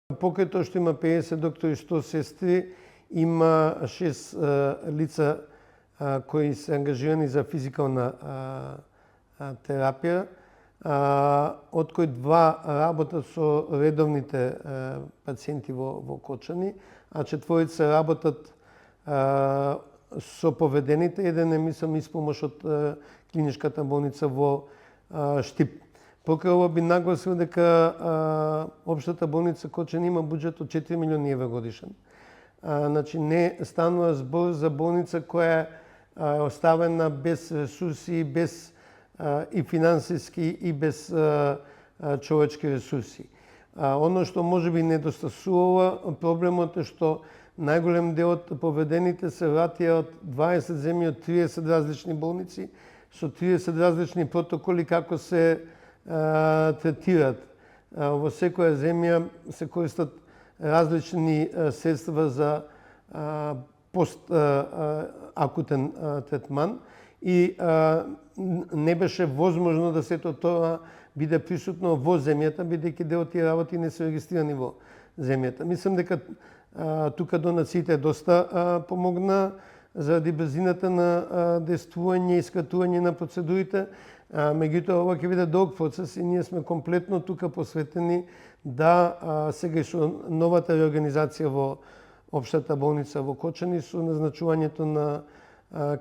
Покрај тоа што има 50 доктори и 100 сестри, има 6 лица кои се ангажирани за физикална терапија, од кои 2 работат со редовните пациенти во Кочани, а 4 работат со повредените. Еден е, мислам, испомош од клиничката болница во Штип. Покрај ова би нагласил дека општата болница Кочани има буџет од 4 милиони евра годишен. Значи не станува збор за болница која е оставена без ресурси, без и финансиски и без човечки ресурси. Оно што можеби недостасува проблемот е што најголем дел од повредените се вратија од 20 земји, од 30 различни болници, со 30 различни протоколи како се третираат. Во секоја земја се користат различни средства за пост-акутен третман и не беше возможно да сето тоа биде присутно во земјата, бидејќи дел од тие работи не се регистрирани во земјата. Мислам дека тука донациите доста помогна заради брзината на действување и скратување на процедурите. Меѓутоа, ова ќе биде долг процес и ние сме комплетно тука посветени да сега и со новата реорганизација во општата болница во Кочани, со назначувањето на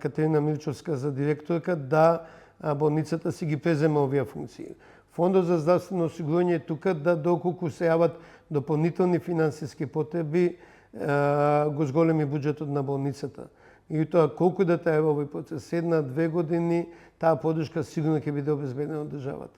Катерина Мирчовска за директорка, да болницата си ги презема овие функции. Фондот за здравствено осигурување е тука да доколку се јават дополнителни финансиски потреби, го зголеми буџетот на болницата. И тоа колку да трае овој процес, 1-2 години, таа поддршка сигурно ќе биде обезбедена од државата.